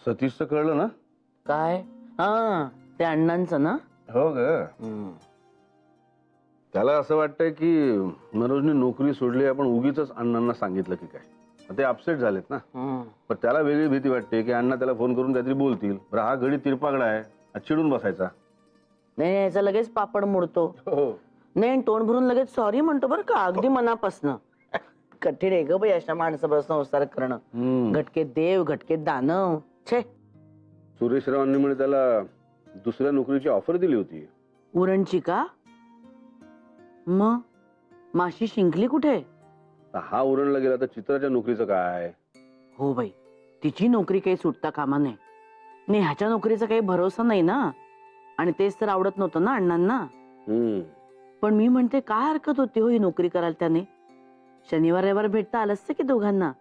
सतीशचं कळलं ना? काय? हा, ते अण्णांचं ना? हो ग. त्याला असं वाटतंय की मनोजने नोकरी सोडली, आपण उगीच अण्णांना सांगितलं की काय. ते अपसेट झालेत ना. पण त्याला वेगळी भीती वाटते की अण्णा त्याला फोन करून काहीतरी बोलतील. बरं, हा गडी तिरपागडा आहे, हा चिडून बसायचा. नाही, याचा लगेच पापड मोडतो. हो. नाही, तोंड भरून लगेच सॉरी म्हणतो बरं का, अगदी मनापासनं. कठीण आहे ग बाई अशा माणसाबरोबर संसार करणं. घटके देव, घटके दानव. छे. सुरेशरावांनी म्हणे त्याला दुसऱ्या नोकरीची ऑफर दिली होती. उरणची का? मग माशी शिंकली कुठे? हा उरणला गेला तर चित्राच्या नोकरीचं काय? हो बाई, तिची नोकरी काही सुटता कामा नये. नाही, ह्याच्या नोकरीचा काही भरोसा नाही ना. आणि तेच तर आवडत नव्हतं ना अण्णांना. पण मी म्हणते, काय हरकत होती हो ही नोकरी करायला त्याने? शनिवार रविवार भेटता आलं असतं की दोघांना.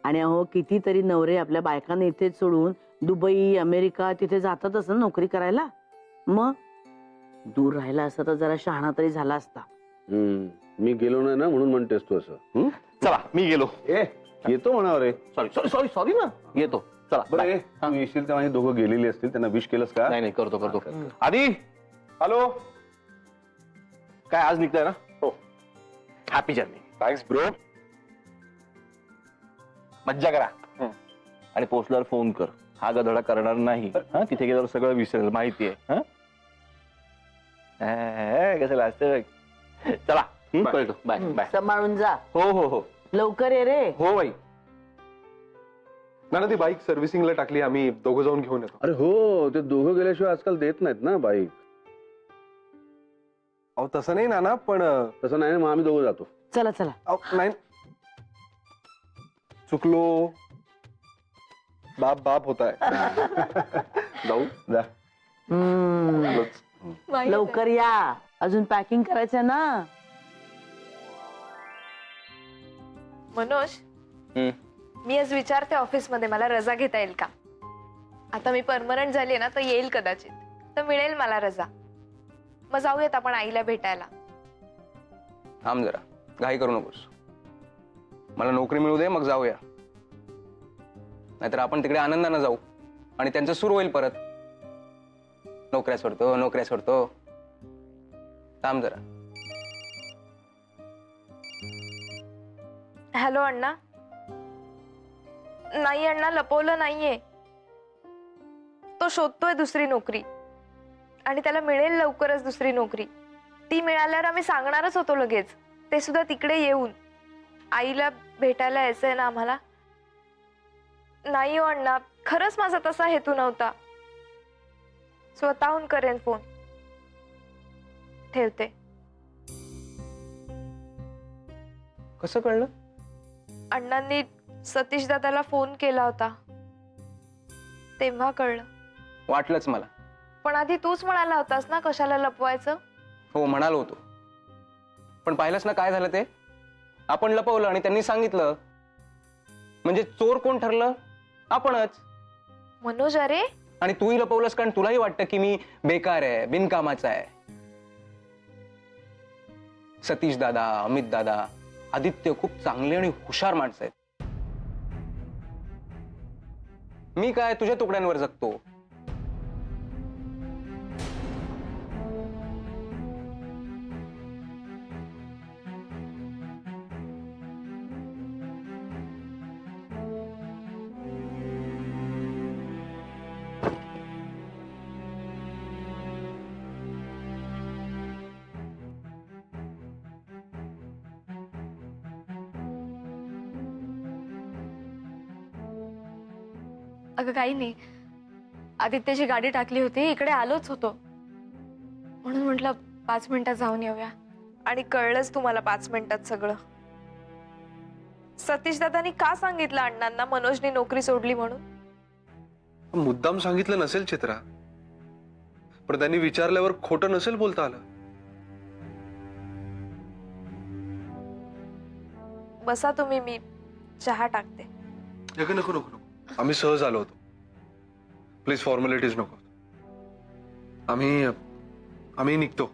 आणि अहो, कितीतरी नवरे आपल्या बायकांना इथेच सोडून दुबई, अमेरिका तिथे जातातच ना नोकरी करायला. मग दूर राहिला असता तर जरा शहाणा तरी झाला असता. मी गेलो नाही ना म्हणून म्हणतेस तू असं. चला मी गेलो. येतो म्हणावर रे. सॉरी सॉरी सॉरी सॉरी ना, येतो. चला बरं, तू येशील तेव्हा हे दोघं गेलेली असतील, त्यांना विश केलंस का? नाही नाही, करतो करतो. आधी हॅलो, काय आज निघताय ना? हो. Happy journey. Thanks bro. मज्जा करा आणि पोचल्यावर फोन कर. हा गधडा करणार नाही. हा, तिथे गेल्यावर सगळं विसरेल, माहितीये. कसं लाजतंय. चला कळतो. Bye bye. सांभाळून जा. हो हो हो. लवकर ये रे. हो बाई. ना ती बाईक सर्व्हिसिंगला टाकली, आम्ही दोघं जाऊन घेऊन येतो. अरे हो, ते दोघं गेल्याशिवाय आजकाल देत नाहीत ना बाईक. अहो तसं नाही ना, पण तसं नाही ना, मग आम्ही दोघं जातो. चला चला. अहो नाही, चुकलो. बाप बाप होताय. जाऊ जा. लवकर या, अजून पॅकिंग करायचं ना. मनोज, मी आज विचारते ऑफिस मध्ये मला रजा घेता येईल का? आता मी परमनंट झाली ना, तर येईल कदाचित, तर मिळेल मला रजा. मग जाऊयात आपण आईला भेटायला. थांब जरा, घाई करू नकोस. मला नोकरी मिळू दे, मग जाऊया. नाहीतर आपण तिकडे आनंदानं जाऊ आणि त्यांचं सुरू होईल परत. नोकऱ्या सोडतो, नोकऱ्या सोडतो. थांब जरा. हॅलो अण्णा. नाही अण्णा, लपवलं नाहीये. तो शोधतोय दुसरी नोकरी आणि त्याला मिळेल लवकरच दुसरी नोकरी. ती मिळाल्यावर आम्ही सांगणारच होतो लगेच, ते सुद्धा तिकडे येऊन. आईला भेटायला यायचंय ना आम्हाला. नाही हो अण्णा, खरंच माझा तसा हेतू नव्हता. स्वतःहून करेन फोन. ठेवते. कसं कळलं? अण्णांनी सतीश दादाला फोन केला होता, तेव्हा कळलं. वाटलंच मला. पण आधी तूच म्हणाला होतास ना कशाला लपवायचं. हो, म्हणालो होतो. पण पाहिलंच ना काय झालं ते. आपण लपवलं आणि त्यांनी सांगितलं. म्हणजे चोर कोण ठरलं? आपणच. मनोज, अरे आणि तूही लपवलंस कारण तुलाही वाटतं की मी बेकार आहे, बिनकामाचा आहे. सतीश दादा, अमित दादा, आदित्य खूप चांगले आणि हुशार माणसं आहेत. मी काय तुझ्या तुकड्यांवर जगतो. अगं काही नाही, आदित्यची गाडी टाकली होती, इकडे आलोच होतो म्हणून म्हटलं 5 मिनिटात जाऊन येऊया. आणि कळलंच तुम्हाला 5 मिनिटात सगळं. सतीश दादानी का सांगितलं अण्णांना मनोजनी नोकरी सोडली म्हणून? मुद्दाम सांगितलं नसेल चित्रा, पण त्यांनी विचारल्यावर खोटं नसेल बोलता आलं. बसा तुम्ही, मी चहा टाकते. नको नको नको नको, आम्ही सहज आलो होतो. प्लीज फॉर्मॅलिटीज नको. आम्ही निघतो.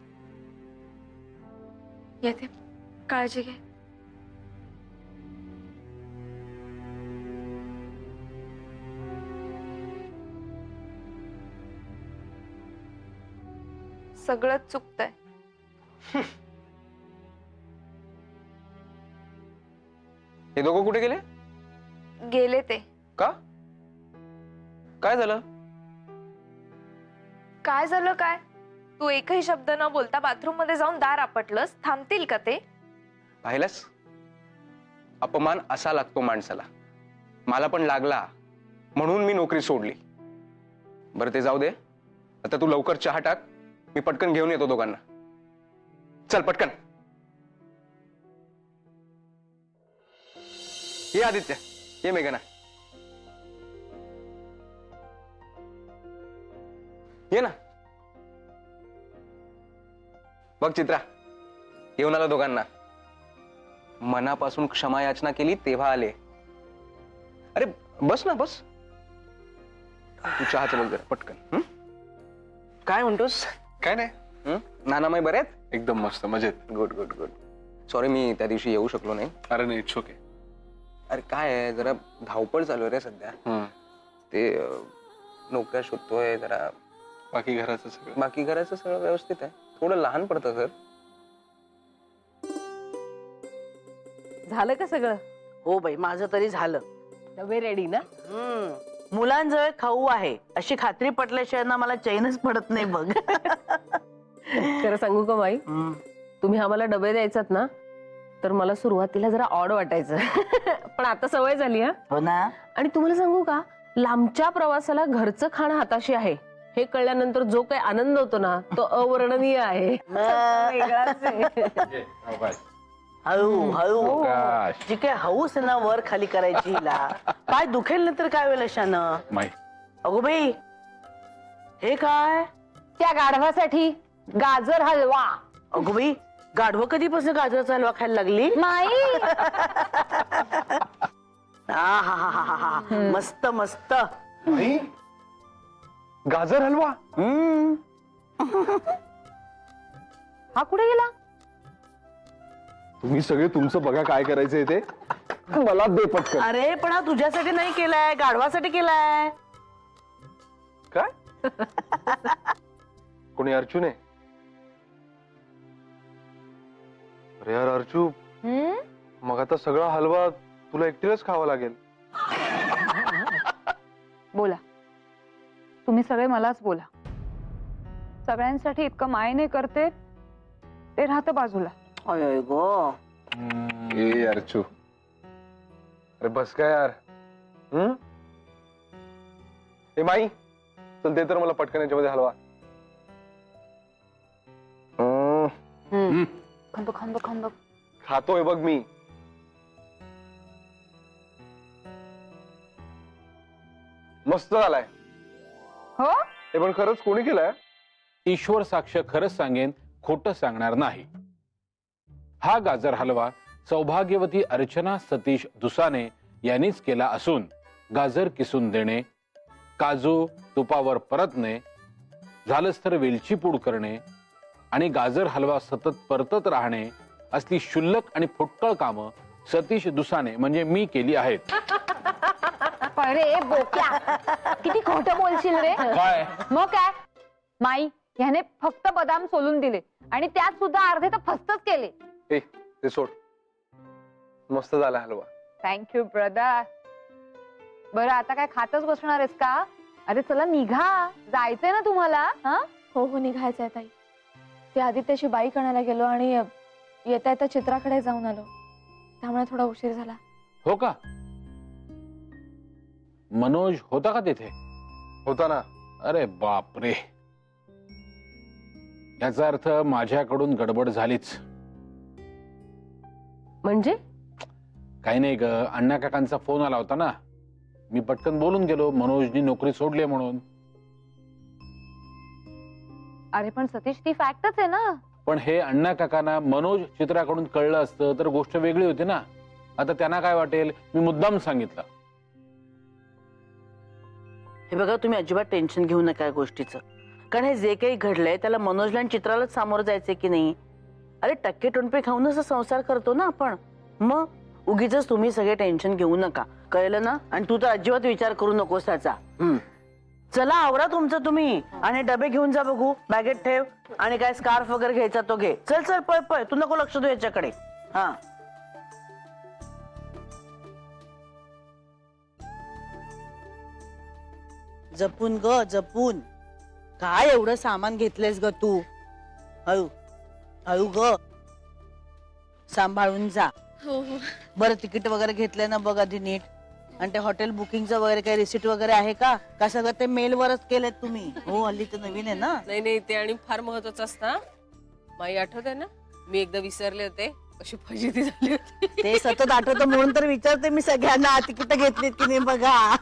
येते, काळजी घे. सगळंच चुकतंय. हे दोघं कुठे गेले? गेले ते. का? काय झालं? काय झालं काय? तू एकही शब्द न बोलता बाथरूम मध्ये जाऊन दार आपटलंस. थांबतील का ते? पाहिलंस, अपमान असा लागतो माणसाला. मला पण लागला, म्हणून मी नोकरी सोडली. बरं ते जाऊ दे, आता तू लवकर चहा टाक, मी पटकन घेऊन येतो दोघांना. चल पटकन. ये आदित्य, ये मेघना, ये ना. बघ चित्रा, येऊन आला दोघांना. मनापासून क्षमा याचना केली तेव्हा आले. अरे बस ना, बस. तू चहाचं बघ जरा पटकन. काय म्हणतोस? काय नाही, नानामाई बरे आहेत? एकदम मस्त, मजेत. Good good good. सॉरी मी त्या दिवशी येऊ शकलो नाही. अरे नाही, इट्स ओके. अरे काय आहे, जरा धावपळ चालू आहे रे सध्या. ते नोकऱ्या शोधतोय जरा. बाकी घराचं सगळं? बाकी घराचं सगळं व्यवस्थित आहे, थोडं लहान पडतं घर. झालं का सगळं? हो बाई, माझं तरी झालं. डबे रेडी ना? मुलांजवळ खाऊ आहे अशी खात्री पटल्याशिवाय ना मला चैनच पडत नाही बघ. खरं सांगू का माई, तुम्ही आम्हाला डबे द्यायचात ना, तर मला सुरुवातीला जरा ऑड वाटायचं. पण आता सवय झाली. हा हो ना. आणि तुम्हाला सांगू का, लांबच्या प्रवासाला घरचं खाणं हाताशी आहे हे कळल्यानंतर जो काही आनंद होतो ना, तो अवर्णनीय आहे. वेगळाच आहे. हळू हळू जी काय हौस आहे ना वर खाली करायची हिला, पाय दुखेल नंतर काय वेळ अशानं. अगो बाई, हे काय? त्या गाढवासाठी गाजर हलवा. अगो बाई, गाढवं कधीपासून गाजराचा हलवा खायला लागली? माई हा, मस्त मस्त. गाजर हलवा? हा कुठे गेला? तुम्ही सगळे तुमचं बघा काय करायचंय ते, मला दे पटकन. अरे पण हा तुझ्यासाठी नाही केलाय, गाढवासाठी केलाय. काय? कोणी अर्जुन आहे? अरे यार अर्जू, मग आता सगळा हलवा तुला एकटीलाच खावा लागेल. बोला, तुम्ही सगळे मलाच बोला. सगळ्यांसाठी इतकं मायने करते ते राहतं बाजूला. अय गो. ए अर्जू, अरे बस काय यार. ए माई, चल दे तर मला पटकन याच्यामध्ये हलवा. खंब खातोय बघ मी. मस्त झालाय. हो, हे पण खरंच कोणी केलंय? ईश्वर साक्ष खरंच सांगेन, खोटं सांगणार नाही. हा गाजर हलवा सौभाग्यवती अर्चना सतीश दुसाने यांनीच केला असून गाजर किसून देणे, काजू तुपावर परतणे, झालंच तर वेलची पूड करणे आणि गाजर हलवा सतत परतत राहणे असली क्षुल्लक आणि फुटकळ कामं सतीश दुसाने म्हणजे मी केली आहेत. अरे बोक्या, किती खोटं बोलशील रे. काय? मग काय, माई ह्याने फक्त बदाम सोलून दिले आणि त्यात सुद्धा अर्धे तर फस्तच केले. ए ते सोड, मस्त झाला हलवा. Thank you brother. बरं आता काय खातच बसणार आहेस का? अरे चला निघा, जायचंय ना तुम्हाला. हो हो, निघायचंय ताई. ते आदित्याची बाईक आणायला गेलो आणि येता येता चित्राकडे जाऊन आलो, त्यामुळे थोडा उशीर झाला. हो का? मनोज होता का तिथे? होता ना. अरे बापरे, याचा अर्थ माझ्याकडून गडबड झालीच. म्हणजे काही नाही ग, अण्णा काकांचा फोन आला होता ना, मी पटकन बोलून गेलो मनोजनी नोकरी सोडली म्हणून. अरे पण सतीश, ती फॅक्टच आहे ना. पण हे अण्णा काकांना मनोज चित्राकडून कळलं असतं तर गोष्ट वेगळी होती ना. आता त्यांना काय वाटेल, मी मुद्दाम सांगितलं. हे बघा, तुम्ही अजिबात टेन्शन घेऊ नका या गोष्टीचं, कारण हे जे काही घडलंय त्याला मनोजला आणि चित्रालाच सामोरं जायचंय की नाही. अरे टक्के टोणपे खाऊनच संसार करतो ना आपण. मग उगीच तुम्ही सगळे टेन्शन घेऊ नका, कळलं ना. आणि तू तर अजिबात विचार करू नकोस त्याचा. चला आवरा तुमचं तुम्ही आणि डबे घेऊन जा बघू, बॅगेत ठेव. आणि काय स्कार्फ वगैरे घ्यायचा तो घे. चल चल पळ पळ, तू नको लक्ष देऊ याच्याकडे. हा जपून ग जपून. काय एवढं सामान घेतलंयस ग तू? हळू हळू ग, सांभाळून जा. बरं तिकीट वगैरे घेतलंय ना बघ आधी नीट. आणि ते हॉटेल बुकिंगचं वगैरे काही रिसिट वगैरे आहे का? का सगळं ते मेलवरच केलंय तुम्ही? हो हल्ली ते नवीन आहे ना. नाही नाही, ते आणि फार महत्वाचं असतं. माई आठवत आहे ना, मी एकदा विसरले होते, कशी फजिती झाली होती. ते सतत आठवतं म्हणून तर विचारते मी सगळ्यांना तिकीट घेतलीत की नाही बघा.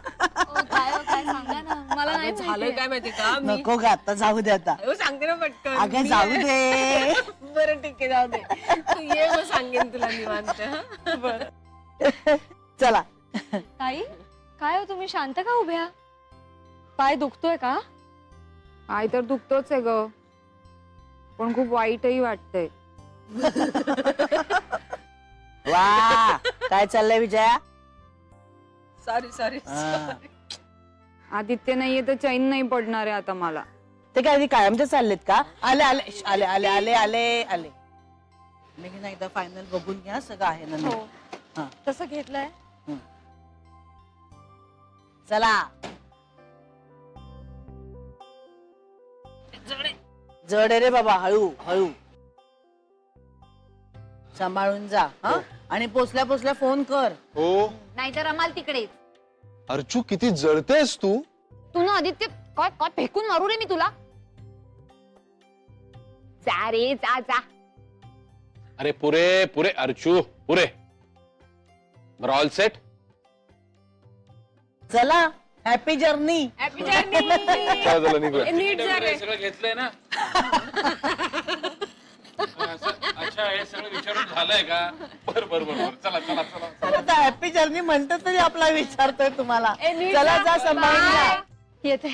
काय सांगा ना, मला नाही झालं काय माहिती का, मी नको ग आता, जाऊ दे आता. सांगते ना पटकन. अगं जाऊ दे. बरं ठीक आहे, जाऊ दे. तू ये, मग सांगेन तुला निवांत. बरं चला. ताई काय हो, तुम्ही शांत का उभ्या? पाय दुखतोय का? पाय तर दुखतोच आहे ग, पण खूप वाईटही वाटतंय. वा काय चाललंय विजया? Sorry sorry. हा. आदित्य नाहीये तर चैन नाही पडणार आहे आता मला. ते काय कायमचे चाललेत का? आले आले आले आले आले आले आले. मी एकदा फायनल बघून घ्या, सगळं आहे ना नीट. हा. तसं घेतलंय. चला जड आहे रे बाबा, हळू हळू सांभाळून जा. हा आणि पोचल्या पोचल्या फोन कर. हो नाहीतर रमाल तिकडेच. अर्चू किती जळतेस तू. तू ना आदित्य, काय काय फेकून मारू रे मी तुला? जा रे जा जा. अरे पुरे पुरे अर्चू पुरे. बरं ऑल सेट. चला हॅपी जर्नी. Happy journey. काय झालं निघूया. नीट जा रे. सगळं घेतलंय ना. अच्छा हे सगळं विचारून झालंय का? बर बर बर, चला चला चला. आता हॅपी जर्नी म्हणतो तरी आपला विचारतोय तुम्हाला. नीट चला जा. जा, सांभाळून जा. येते.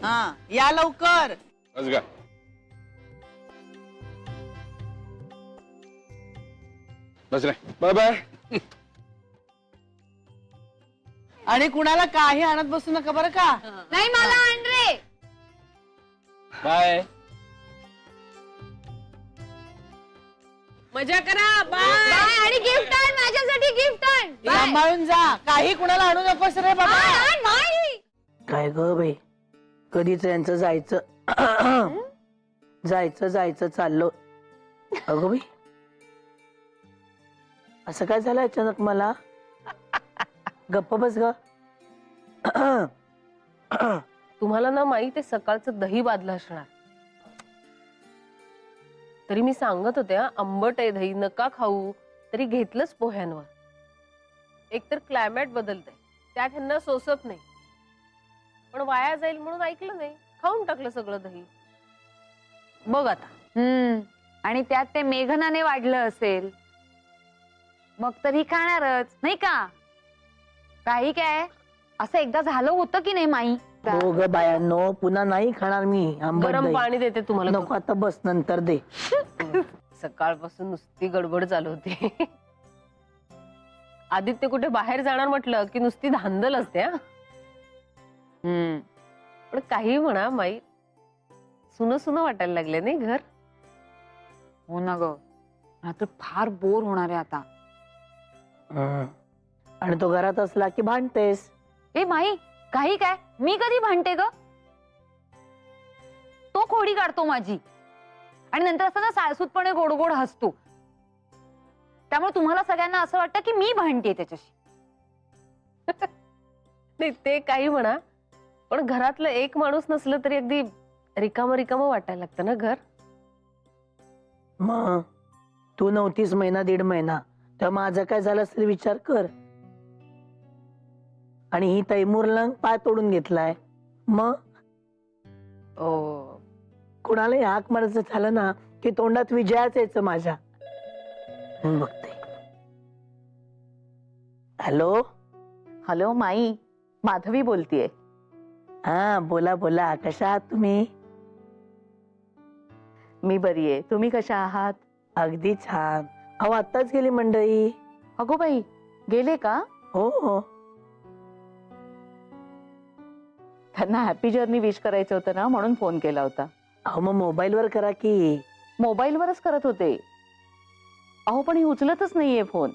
हा या लवकर. बस गा. बस रे. Bye bye. आणि कुणाला काही आणत बसू नका बरं का. नाही मला आण रे. बाय. मजा करा. बाय. बाय. आणि गिफ्ट आण माझ्यासाठी, गिफ्ट आण. बाय. सांभाळून जा, काही कुणाला आणू नकोस रे बाबा. आण माई. काय ग बाई, कधीच यांचं जायचं जायचं जायचं चाललो. अगं बाई असं काय झालं अचानक मला? गप्प बस ग. तुम्हाला ना माई ते सकाळचं दही बादलं असणार. तरी मी सांगत होते आंबट आहे दही, नका खाऊ, तरी घेतलंच पोह्यांवर. एकतर क्लायमेट बदलतंय, त्यात ह्यांना सोसत नाही, पण वाया जाईल म्हणून ऐकलं नाही, खाऊन टाकलं सगळं दही. बघ आता. आणि त्यात ते मेघनाने वाढलं असेल, मग तर ही खाणारच नाही का? काही काय असं एकदा झालं होतं की नाही माई? हो ग बायांनो, पुन्हा नाही खाणार मी आंबट गरम दही. पाणी देते तुम्हाला. नको आता, बस नंतर दे. सकाळपासून नुसती गडबड चालू होती. आदित्य कुठे बाहेर जाणार म्हटलं की नुसती धांदल असते. हा पण काही म्हणा माई, सुन सुन वाटायला लागले नाही घर. हो ना ग, आता फार बोर होणार आहे आता. आणि तो घरात असला की भांडतेस. ए माई, काही काय, मी कधी भांडते ग? तो खोडी काढतो माझी आणि नंतर असं ना साळसूतपणे गोड गोड हसतो. त्यामुळे तुम्हाला सगळ्यांना असं वाटतं की मी भांडते त्याच्याशी. नाही ते काही म्हणा, पण घरातलं एक माणूस नसलं तरी अगदी रिकामं रिकामं वाटायला लागतं ना घर. मग तू नव्हतीस महिना दीड महिना, तर माझं काय झालं असेल विचार कर. आणि ही तैमूरला पाय तोडून घेतलाय. मग कुणाला हाक मारायचं झालं ना की तोंडात विजयाच यायचं माझ्या. बघते. हॅलो हॅलो माई, माधवी बोलतीये. हा बोला बोला, कशा आहात तुम्ही? मी बरी आहे, तुम्ही कशा आहात? अगदी छान. अहो आत्ताच गेली मंडळी. अगो बाई, गेले का? हो हो. त्यांना हॅपी जर्नी विश करायचं होतं ना, म्हणून फोन केला होता. अहो मग मोबाईलवर करा की. मोबाईलवरच करत होते. अहो पण ही उचलतच नाहीये फोन.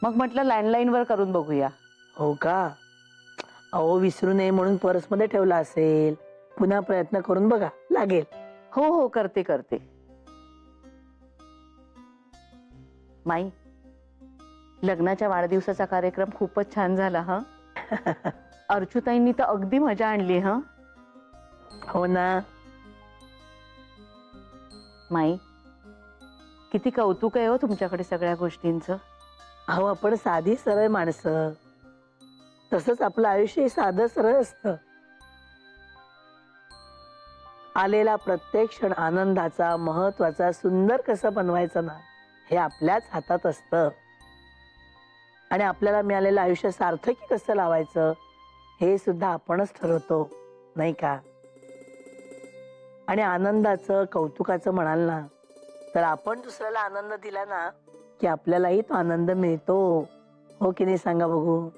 मग म्हटलं लँडलाईन वर करून बघूया. हो का? अहो विसरू नये म्हणून पर्समध्ये ठेवला असेल. पुन्हा प्रयत्न करून बघा, लागेल. हो हो, करते करते. माई, लग्नाच्या वाढदिवसाचा कार्यक्रम खूपच छान झाला हा. अर्चुताईंनी तर अगदी मजा आणली हा. हो ना. माई, किती कौतुक आहे हो तुमच्याकडे सगळ्या गोष्टींचं. अहो आपण साधी सरळ माणसं, तसंच आपलं आयुष्य साधं सरळ असतं. आलेला प्रत्येक क्षण आनंदाचा, महत्वाचा, सुंदर कसं बनवायचा ना, हे आपल्याच हातात असतं. आणि आपल्याला मिळालेलं आयुष्य सार्थकी कसं लावायचं हे सुद्धा आपणच ठरवतो, नाही का? आणि आनंदाचं, कौतुकाचं म्हणाल ना, तर आपण दुसऱ्याला आनंद दिला ना की आपल्यालाही तो आनंद मिळतो. हो की नाही, सांगा बघू?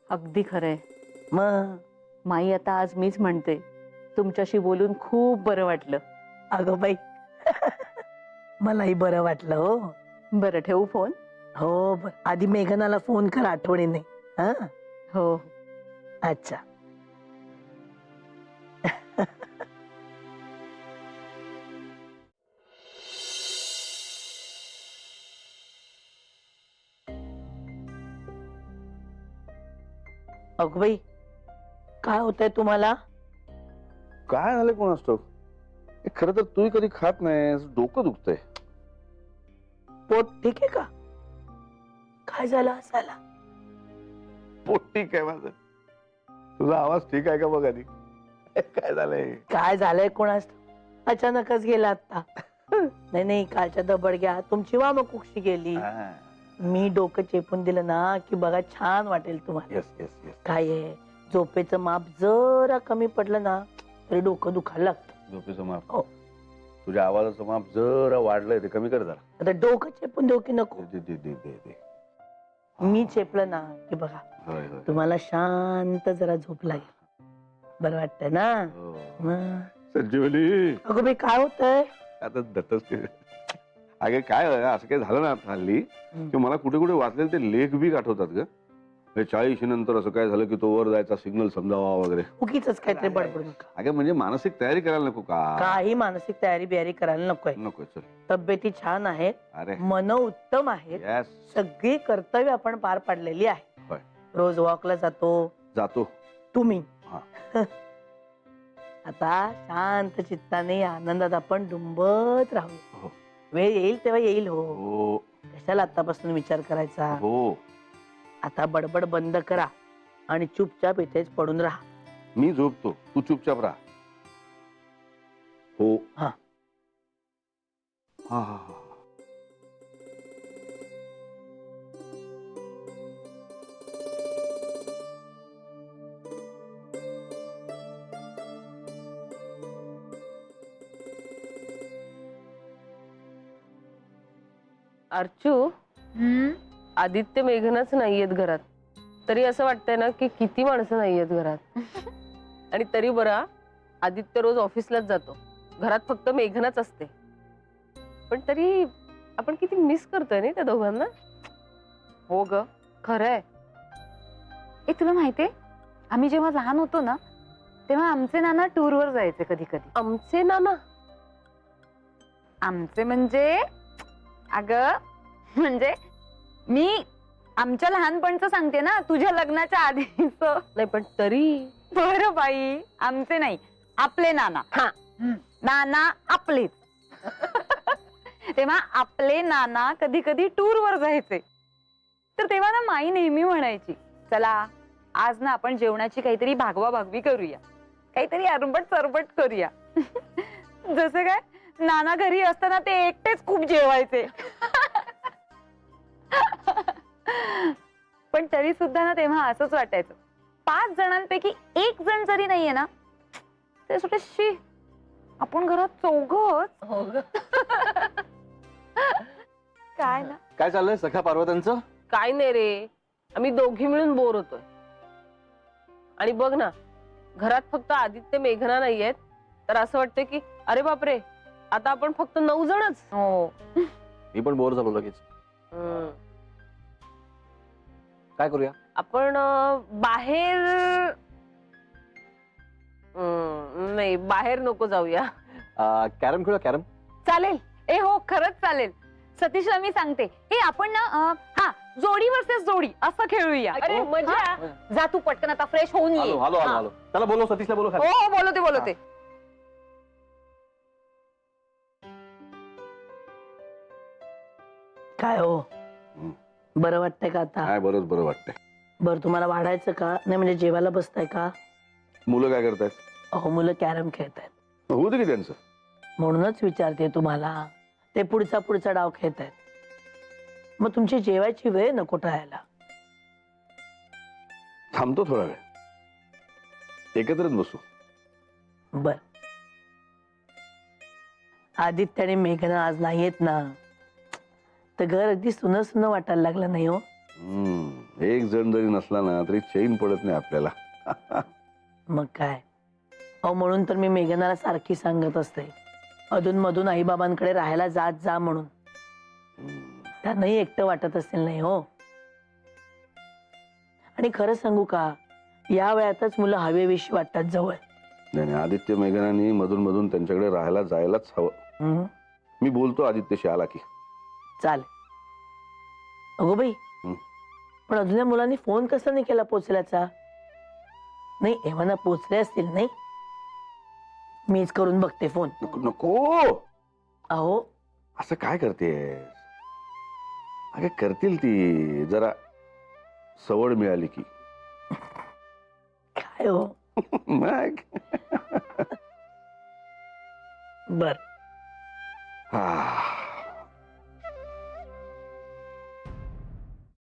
अगदी खरंय. मग माई, आता आज मीच म्हणते, तुमच्याशी बोलून खूप बरं वाटलं. अगं बाई, मलाही बरं वाटलं हो. बरं, ठेवू फोन? हो, आधी मेघनाला फोन कर आठवणीने. हा, हो. अच्छा. अगं बाई, काय होतंय तुम्हाला? काय झालं कोण असतो? खरं तर तूही कधी खात नाहीस, डोकं दुखतंय. पोट ठीक आहे का? काय झालं असायला? पोट ठीक आहे माझं. तुझा आवाज ठीक आहे का बघ आधी. काय झालंय? काय झालंय कोणास? अचानकच गेला आता. नाही नाही, कालच्या दबडग्या तुमची वामकुक्षी गेली. मी डोकं चेपून दिलं ना की बघा, छान वाटेल तुम्हाला. Yes yes yes. काय आहे, झोपेचं माप जरा कमी पडलं ना तरी डोकं दुखायला लागतं. झोपेचं माप? हो. तुझ्या आवाजाचं माप जरा वाढलंय, ते कमी कर जरा. आता डोकं चेपून देऊ की नको? दे दे दे दे दे. मी चेपलं ना की बघा, होय होय. तुम्हाला शांत जरा झोप लागेल. बरं वाटतंय ना? हो. मग. संजीवनी, अगं बाई, काय होतंय? आता दत्तच ते. अगे काय असं काय झालं ना हल्ली की मला कुठे कुठे वाचलेले ते लेख बी आठवतात ग. 40 नंतर असं काय झालं की तो वर जायचा सिग्नल समजावा वगैरे. उगीच काहीतरी बडबड नका. अगे म्हणजे मानसिक तयारी करायला नको का? काही मानसिक तयारी बियारी करायला नकोय. नको. चल. तब्येती छान आहेत, अरे मन उत्तम आहेत, यस. सगळी कर्तव्य आपण पार पाडलेली होय. आहे. रोज वॉकला जातो हा. तुम्ही. आता शांत चित्ताने आनंदात आपण डुंबत राहू. हो. वेळ येईल तेव्हा येईल. हो, हो कशाला आतापासून विचार करायचा? हो. आता बडबड बंद करा आणि चुपचाप इथेच पडून राहा. मी झोपतो, तू चुपचाप राहा. हो. हा. हा हा हा. अर्चू, आदित्य मेघनाच नाहीयेत घरात, तरी असं वाटतंय ना की किती माणसं नाहीयेत घरात. आणि तरी बरा, आदित्य रोज ऑफिसलाच जातो, घरात फक्त मेघनाच असते. पण तरी आपण किती मिस करतोय ना त्या दोघांना. हो ग, खरंय. ए, तुला माहितीये, आम्ही जेव्हा लहान होतो ना तेव्हा आमचे नाना टूरवर जायचे कधी कधी. आमचे नाना? आमचे म्हणजे अगं, म्हणजे मी आमच्या लहानपणचं सांगते ना, तुझ्या लग्नाच्या आधीच. नाही पण तरी. बरं बाई, आमचे नाही, आपले नाना. हा, नाना आपलेच. तेव्हा आपले नाना कधी कधी टूरवर जायचे, तर तेव्हा ना माई नेहमी म्हणायची, चला आज ना आपण जेवणाची काहीतरी भागवा भागवी करूया, काहीतरी अरबट चरबट करूया. जसं काय नाना घरी असताना ते एकटेच खूप जेवायचे. पण तरी सुद्धा ना तेव्हा असंच वाटायचं, 5 जणांपैकी 1 जण जरी नाहीये ना, ते सुटे शी, आपण घरात 4घच. हो ग. काय ना. काय चाललंय सखा पार्वत्यांचं? काय नाही रे, आम्ही दोघी मिळून बोर होतोय. आणि बघ ना, घरात फक्त आदित्य मेघना नाहीयेत तर असं वाटतं की अरे बापरे आता आपण फक्त 9 जणच. हो मी पण बोर झालो लगेच. काय करूया? आपण बाहेर नाही बाहेर नको जाऊया. कॅरम खेळूया. कॅरम चालेल. ए हो खरंच चालेल. सतीशला मी सांगते हे आपण ना हा जोडी वर्सेस जोडी असं खेळूया. अरे मजा. हा? जा तू पटकन आता फ्रेश होऊन ये. हॅलो हॅलो हॅलो हा. हॅलो त्याला बोलव, सतीशला बोलव हो खाली. हो बोलवते बोलवते. काय हो बरं वाटतंय का आता? काय बरं वाटतंय. बरं तुम्हाला वाढायचं का नाही म्हणजे जेवायला बसताय का? मुलं काय करतायत? अहो मुलं कॅरम खेळतायत होऊ दे की त्यांचं. म्हणूनच विचारते तुम्हाला. ते पुढचा डाव खेळतायत मग तुमची जेवायची वेळ नको टाळायला. थांबतो थोडा वेळ, एकत्रच बसू. बर आदित्य आणि मेघना आज नाहीयेत ना तर घर अगदी सुनं सुनं वाटायला लागलं नाही हो. एक जण जरी नसला ना तरी चैन पडत नाही आपल्याला. मग काय अहो म्हणून तर मी मेघनाला सारखी सांगत असते अधूनमधून आईबाबांकडे राहायला जात जा म्हणून. त्यांनाही एकटं वाटत असेल नाही हो. आणि खरं सांगू का या वयातच मुलं हवेविषयी वाटतात जवळ. नाही आदित्य मेघनानी मधून मधून त्यांच्याकडे राहायला जायलाच हवं. मी बोलतो आदित्यशी आला की. चालेल. अगो बाई पण अजून या मुलांनी फोन कसा नाही केला पोचल्याचा? नाही एव्हाना पोचले असतील नाही. मीच करून बघते फोन. नको अहो असं काय करते? अगे करतील ती जरा सवड मिळाली की. काय हो मग बर हा